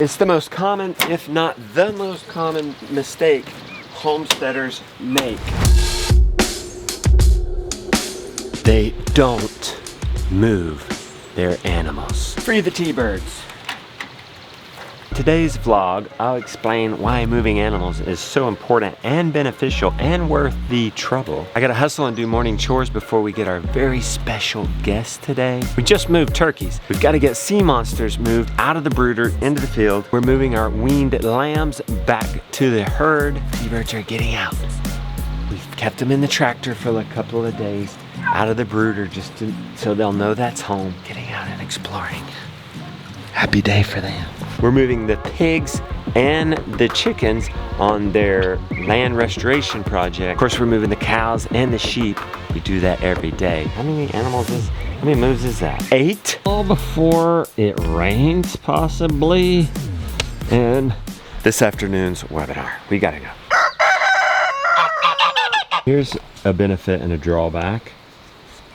It's the most common, if not the most common mistake homesteaders make. They don't move their animals. Free the T-birds. Today's vlog, I'll explain why moving animals is so important and beneficial and worth the trouble. I gotta hustle and do morning chores before we get our very special guest today. We just moved turkeys. We've gotta get sea monsters moved out of the brooder into the field. We're moving our weaned lambs back to the herd. T-birds are getting out. We've kept them in the tractor for a couple of days out of the brooder so they'll know that's home. Getting out and exploring. Happy day for them. We're moving the pigs and the chickens on their land restoration project. Of course, we're moving the cows and the sheep. We do that every day. How many moves is that? 8? All before it rains, possibly. And this afternoon's webinar. We gotta go. Here's a benefit and a drawback.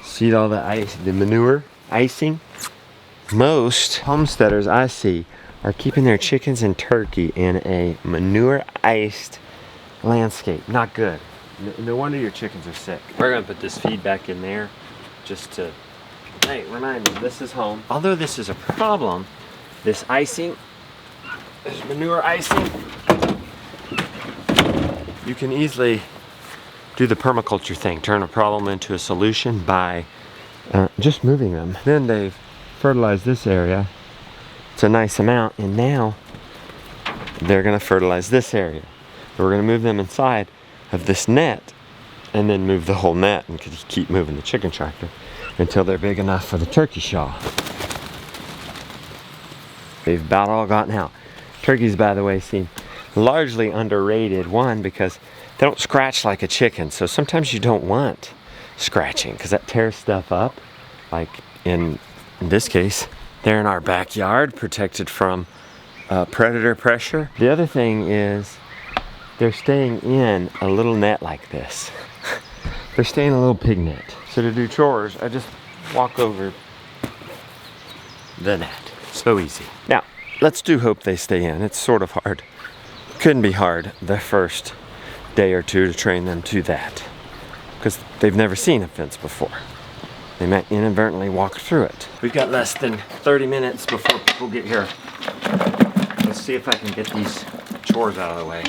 See all the ice, the manure, icing? Most homesteaders I see are keeping their chickens and turkey in a manure-iced landscape. Not good. No wonder your chickens are sick. We're gonna put this feed back in there just to, hey, remind me, this is home. Although this is a problem, this icing, this manure icing, you can easily do the permaculture thing, turn a problem into a solution by just moving them. Then they've fertilized this area. It's a nice amount, and now they're gonna fertilize this area. We're gonna move them inside of this net and then move the whole net and keep moving the chicken tractor until they're big enough for the turkey shaw. They've about all gotten out. Turkeys, by the way, seem largely underrated. One, because they don't scratch like a chicken, so sometimes you don't want scratching because that tears stuff up. Like in this case, they're in our backyard, protected from predator pressure. The other thing is they're staying in a little net like this. They're staying in a little pig net. So to do chores, I just walk over the net. So easy. Now, let's hope they stay in. It's sort of hard. Couldn't be hard the first day or two to train them to that, because they've never seen a fence before. They might inadvertently walk through it. We've got less than 30 minutes before people get here. Let's see if I can get these chores out of the way.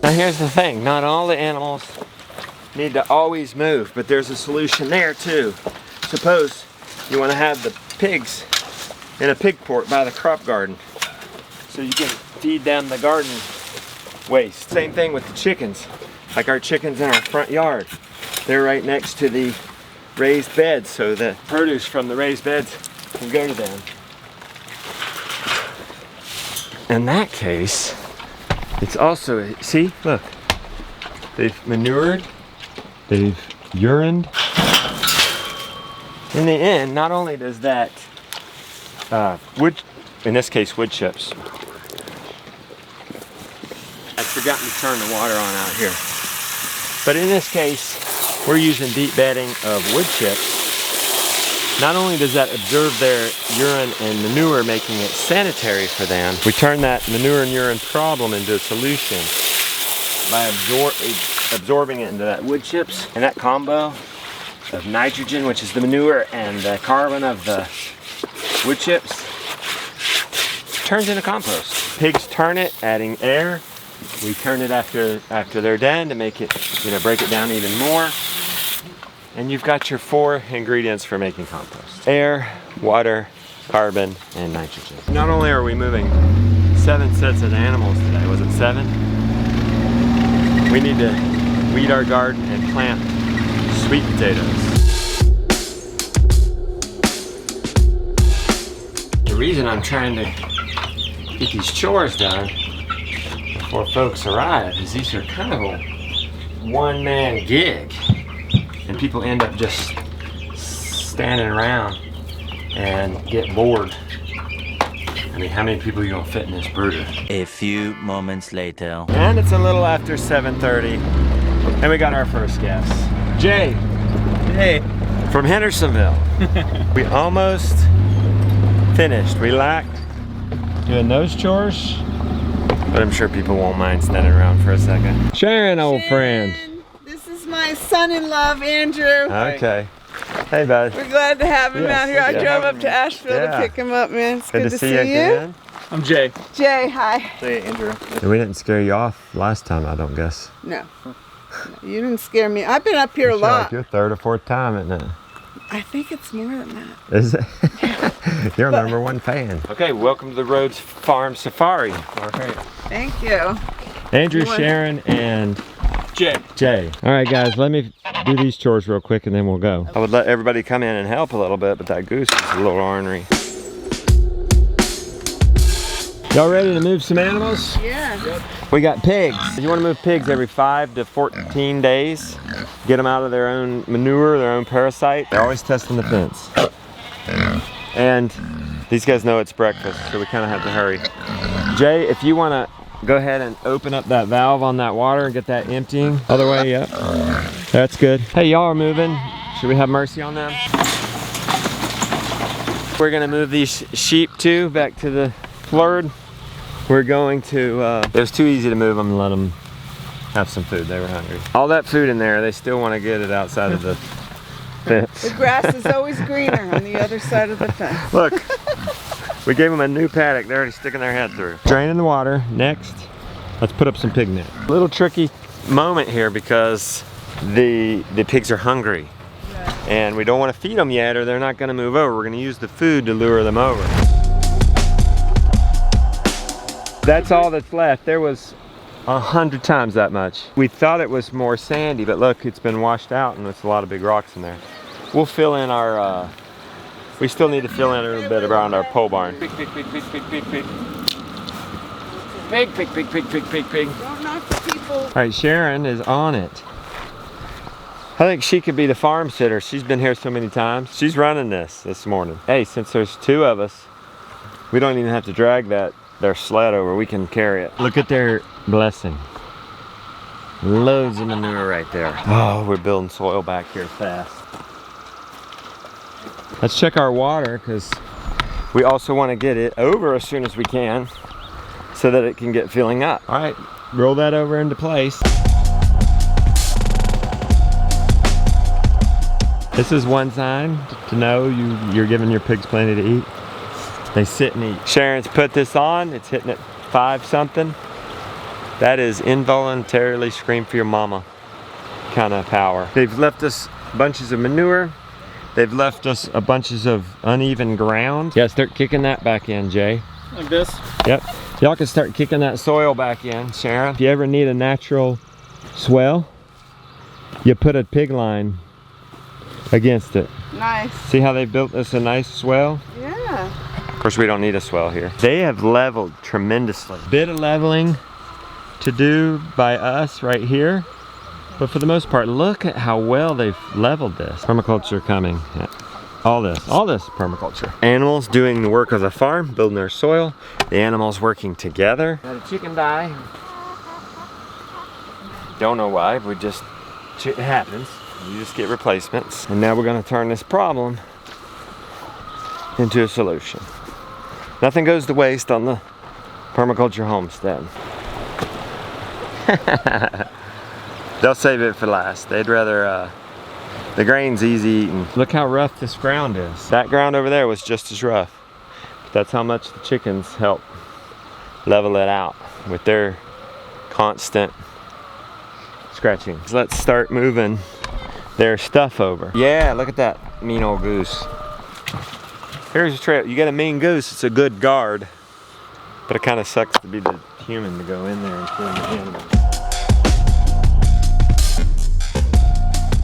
Now here's the thing, not all the animals need to always move, but there's a solution there too. Suppose you want to have the pigs in a pig port by the crop garden, so you can feed them the garden waste. Same thing with the chickens. Like our chickens in our front yard. They're right next to the raised beds, so the produce from the raised beds can go to them. In that case, it's also, see, look, they've manured, they've urined. In the end, not only does that wood, in this case wood chips, I've forgotten to turn the water on out here, but in this case, we're using deep bedding of wood chips. Not only does that absorb their urine and manure, making it sanitary for them, we turn that manure and urine problem into a solution by absorbing it into that wood chips. And that combo of nitrogen, which is the manure, and the carbon of the wood chips turns into compost. Pigs turn it, adding air. We turn it after they're done to make it, break it down even more. And you've got your 4 ingredients for making compost. Air, water, carbon, and nitrogen. Not only are we moving 7 sets of animals today, was it 7? We need to weed our garden and plant sweet potatoes. The reason I'm trying to get these chores done before folks arrive is these are kind of a one-man gig. And people end up just standing around and get bored. I mean, how many people are you gonna fit in this brooder? A few moments later. And it's a little after 7:30, and we got our first guest. Jay. Hey. From Hendersonville. We almost finished. We lacked doing those chores, but I'm sure people won't mind standing around for a second. Sharon, old friend. This is my son-in-law, Andrew. Okay. Hey, bud. We're glad to have him Yes, out here. I yeah. drove up to Asheville Yeah. to pick him up, man. It's Good to see you again. I'm Jay. Jay, hi. Hey, Andrew. We didn't scare you off last time, I don't guess. No. You didn't scare me. I've been up here a It's lot. like your third or fourth time, isn't it? I think it's more than that. Is it? You're number one fan. Okay, welcome to the Rhodes Farm Safari. All right. Thank you. Andrew, You want- Sharon, and Jay. Jay. All right, guys, let me do these chores real quick and then we'll go. I would let everybody come in and help a little bit, but that goose is a little ornery. Y'all ready to move some animals? Yeah. We got pigs. You want to move pigs every 5 to 14 days. Get them out of their own manure, their own parasite. They're always testing the fence. And these guys know it's breakfast, so we kind of have to hurry. Jay, if you want to go ahead and open up that valve on that water and get that emptying. Other way, yep. That's good. Hey, y'all are moving. Should we have mercy on them? We're gonna move these sheep too back to the flood. We're going to, it was too easy to move them and let them have some food. They were hungry. All that food in there, they still want to get it outside of the fence. The grass is always greener on the other side of the fence. Look, we gave them a new paddock. They're already sticking their head through. Draining the water. Next, let's put up some pig net. A little tricky moment here because the pigs are hungry. And we don't want to feed them yet or they're not going to move over. We're going to use the food to lure them over. That's all that's left. There was 100 times that much. We thought it was more sandy, but look, it's been washed out and there's a lot of big rocks in there. We'll fill in our, we still need to fill in a little bit around our pole barn. Pig, pig, pig, pig, pig, pig, pig. Pig, pig, pig, pig, pig, pig, pig. Don't knock the people. All right, Sharon is on it. I think she could be the farm sitter. She's been here so many times. She's running this morning. Hey, since there's 2 of us, we don't even have to drag their sled over. We can carry it. Look at their blessing. Loads of manure right there. Oh, we're building soil back here fast. Let's check our water because we also want to get it over as soon as we can so that it can get filling up. All right, roll that over into place. This is one sign to know you're giving your pigs plenty to eat. They sit and eat. Sharon's put this on. It's hitting at 5 something. That is involuntarily scream for your mama kind of power. They've left us bunches of manure. They've left us a bunches of uneven ground. Yeah, start kicking that back in, Jay. Like this? Yep. Y'all can start kicking that soil back in, Sharon. If you ever need a natural swell, you put a pig line against it. Nice. See how they built us a nice swell? Yeah. Of course, we don't need a swell here. They have leveled tremendously. Bit of leveling to do by us right here, but for the most part, look at how well they've leveled this. Permaculture coming. Yeah. All this permaculture. Animals doing the work of the farm, building their soil. The animals working together. Had a chicken die. Don't know why, but it happens. You just get replacements. And now we're gonna turn this problem into a solution. Nothing goes to waste on the permaculture homestead. They'll save it for last. They'd rather, the grain's easy eating. Look how rough this ground is. That ground over there was just as rough. But that's how much the chickens help level it out with their constant scratching. So let's start moving their stuff over. Yeah, look at that mean old goose. Here's a trail. You got a mean goose, it's a good guard. But it kind of sucks to be the human to go in there and kill the animal.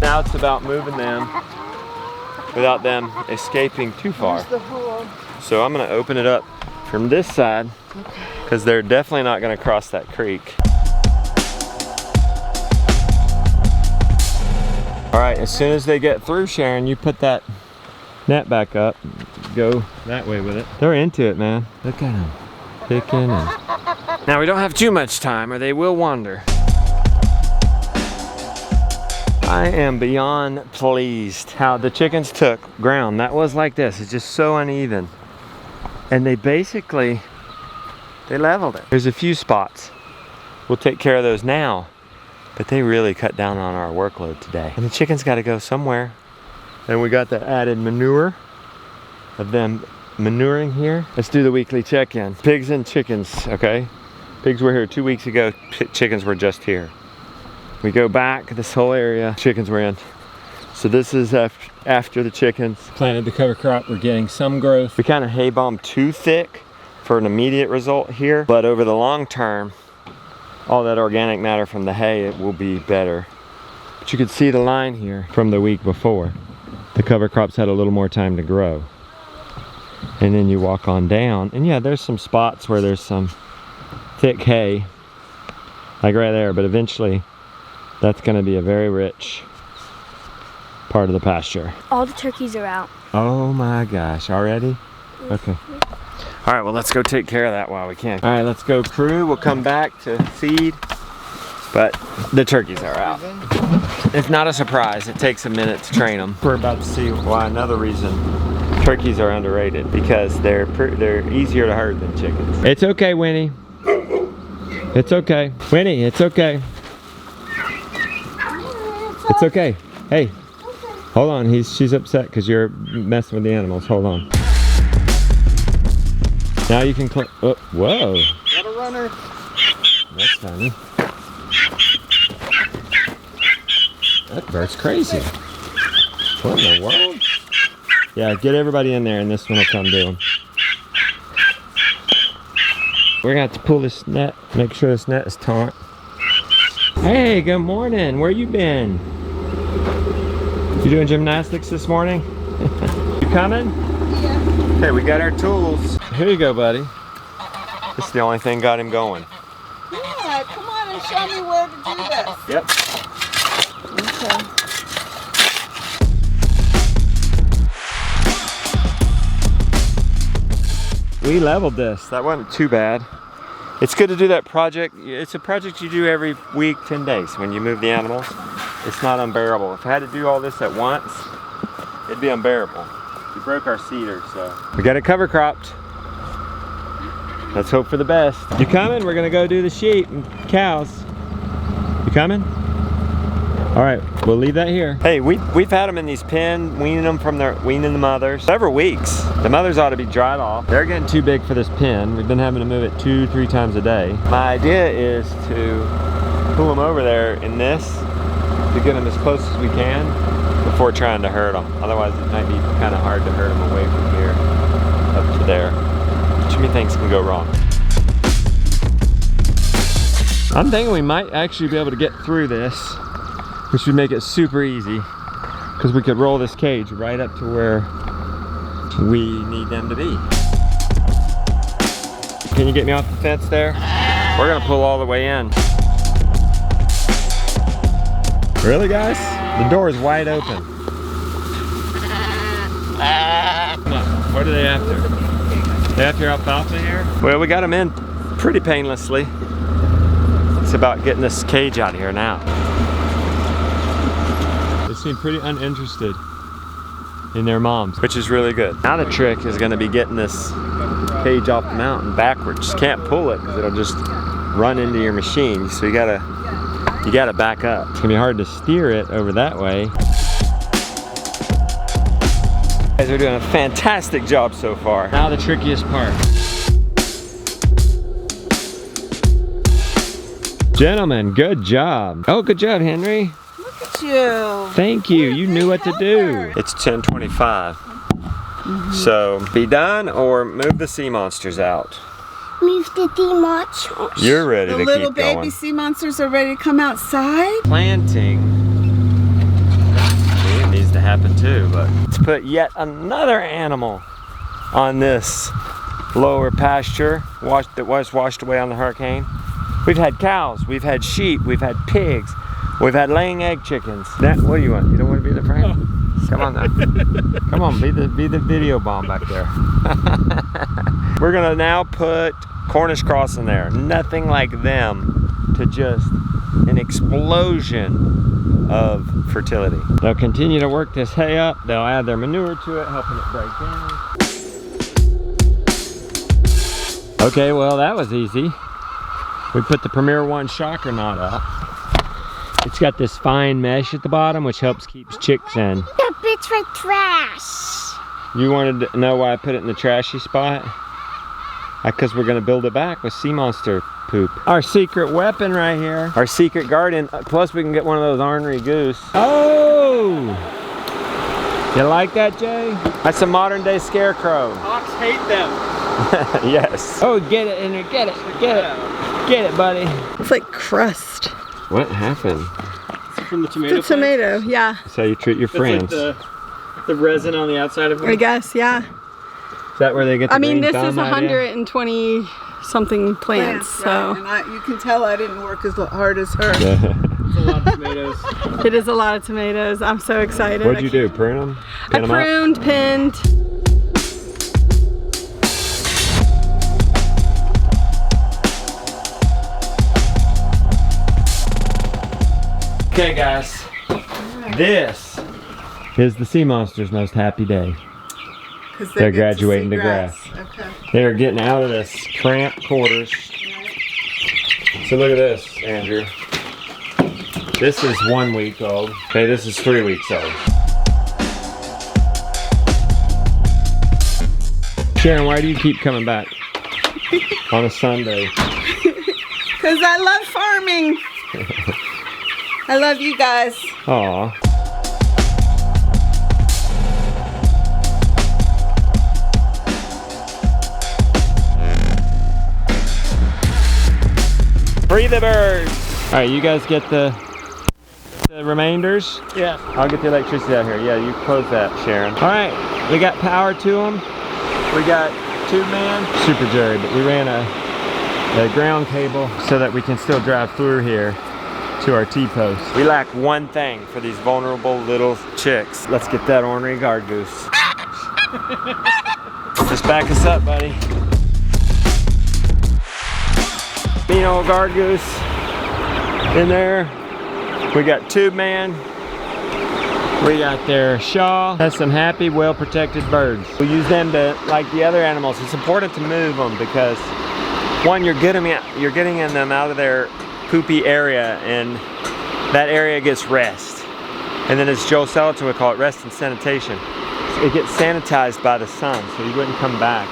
Now it's about moving them without them escaping too far. Here's the hole. So I'm gonna open it up from this side because they're definitely not gonna cross that creek. All right, as soon as they get through, Sharon, you put that net back up. Go that way with it. They're into it, man. Look at them. Picking and... Now we don't have too much time or they will wander. I am beyond pleased how the chickens took ground that was like this. It's just so uneven. And they basically, they leveled it. There's a few spots. We'll take care of those now. But they really cut down on our workload today. And the chickens got to go somewhere. And we got the added manure of them manuring here. Let's do the weekly check-in. Pigs and chickens, okay? Pigs were here 2 weeks ago. Chickens were just here. We go back this whole area. Chickens were in. So this is after the chickens. Planted the cover crop. We're getting some growth. We kind of hay bombed too thick for an immediate result here. But over the long term, all that organic matter from the hay, it will be better. But you can see the line here from the week before. The cover crops had a little more time to grow. And then you walk on down, and yeah, there's some spots where there's some thick hay, like right there, but eventually that's gonna be a very rich part of the pasture. All the turkeys are out. Oh my gosh, already? Okay. All right, well, let's go take care of that while we can. All right, let's go crew. We'll come back to feed, but the turkeys are out. It's not a surprise. It takes a minute to train them. We're about to see why another reason turkeys are underrated, because they're easier to herd than chickens. It's okay, Winnie. It's okay. Winnie, it's okay. It's okay. Hey, hold on. She's upset because you're messing with the animals. Hold on. Now you can oh, whoa. Got a runner. That's funny. That bird's crazy. What in the world? Yeah, get everybody in there and this one will come do them. We're gonna have to pull this net, make sure this net is taut. Hey, good morning. Where you been? You doing gymnastics this morning? You coming? Yeah. Okay, we got our tools. Here you go, buddy. This is the only thing got him going. Yeah, come on and show me where to do this. Yep. Okay. We leveled this. That wasn't too bad. It's good to do that project. It's a project you do every week, 10 days when you move the animals. It's not unbearable. If I had to do all this at once, it'd be unbearable. We broke our cedar, so. We got it cover cropped. Let's hope for the best. You coming? We're gonna go do the sheep and cows. You coming? All right, we'll leave that here. Hey, we've had them in these pens, weaning the mothers several weeks. The mothers ought to be dried off. They're getting too big for this pen. We've been having to move it 2-3 times a day. My idea is to pull them over there in this to get them as close as we can before trying to herd them. Otherwise, it might be kind of hard to herd them away from here up to there. Too many things can go wrong. I'm thinking we might actually be able to get through this, which would make it super easy, because we could roll this cage right up to where we need them to be. Can you get me off the fence there? We're gonna pull all the way in. Really, guys? The door is wide open. Come on, what are they after? They after alfalfa here? Well, we got them in pretty painlessly. It's about getting this cage out of here now. They seem pretty uninterested in their moms, which is really good. Now the trick is gonna be getting this cage off the mountain backwards. You can't pull it because it'll just run into your machine. So you gotta back up. It's gonna be hard to steer it over that way. You guys are doing a fantastic job so far. Now the trickiest part. Gentlemen, good job. Oh, good job, Henry. Look at you. Thank you. You knew what to do. It's 10:25. So be done or move the sea monsters out. Move the monsters. You're ready The to little keep baby going. sea monsters are ready to come outside. Planting it needs to happen too, but let's put yet another animal on this lower pasture that was washed away on the hurricane. We've had cows, we've had sheep, we've had pigs, we've had laying egg chickens. What do you want? You don't want to be the frame? Oh. Come on now. Come on, be the video bomb back there. We're gonna now put Cornish cross in there. Nothing like them to just an explosion of fertility. They'll continue to work this hay up. They'll add their manure to it, helping it break down. Okay, well that was easy. We put the Premier One shocker knot up. It's got this fine mesh at the bottom which helps keep chicks in. The bit's for trash. You wanted to know why I put it in the trashy spot? Because we're gonna build it back with sea monster poop. Our secret weapon right here. Our secret garden. Plus we can get one of those ornery goose. Oh! You like that, Jay? That's a modern day scarecrow. Hawks hate them. Yes. Oh, get it in there, get it, get it. Get it, buddy. It's like crust. What happened? It's from the tomato The tomato, yeah. That's how you treat your friends. Like the resin on the outside of them. I guess, yeah. Is that where they get the I mean, green this thumb is idea? 120 something plants, so. And you can tell I didn't work as hard as her. It's a lot of tomatoes. It is a lot of tomatoes. I'm so excited. What'd you do, prune them? I pruned, pinned. Okay guys, this is the sea monster's most happy day. They're graduating to grass. Okay. They're getting out of this cramped quarters. So look at this, Andrew. This is 1 week old. Okay, this is 3 weeks old. Sharon, why do you keep coming back on a Sunday? Because I love farming. I love you guys. Aw. Free the birds. All right, you guys get the remainders? Yeah. I'll get the electricity out here. Yeah, you close that, Sharon. All right, we got power to them. We got 2-man Super Jerry, but we ran a ground cable so that we can still drive through here to our T-post. We lack one thing for these vulnerable little chicks. Let's get that ornery guard goose. Just back us up, buddy. Mean old guard goose in there. We got 2-man. We got their shaw. That's some happy, well-protected birds. We use them to, like the other animals, it's important to move them because one, you're getting them out of their poopy area, and that area gets rest. And then as Joe Salatin would call it, rest and sanitation. It gets sanitized by the sun, so you wouldn't come back.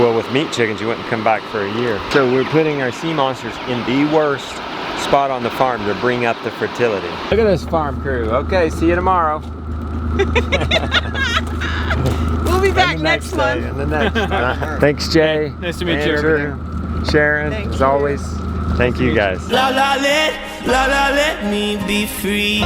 Well, with meat chickens, you wouldn't come back for a year. So we're putting our sea monsters in the worst spot on the farm to bring up the fertility. Look at this farm crew. Okay, see you tomorrow. We'll be back next day, month. and the next. Thanks, Jay. Nice to meet you, Andrew, Sharon, Thank as you. always. Thank you guys. La la let me be free.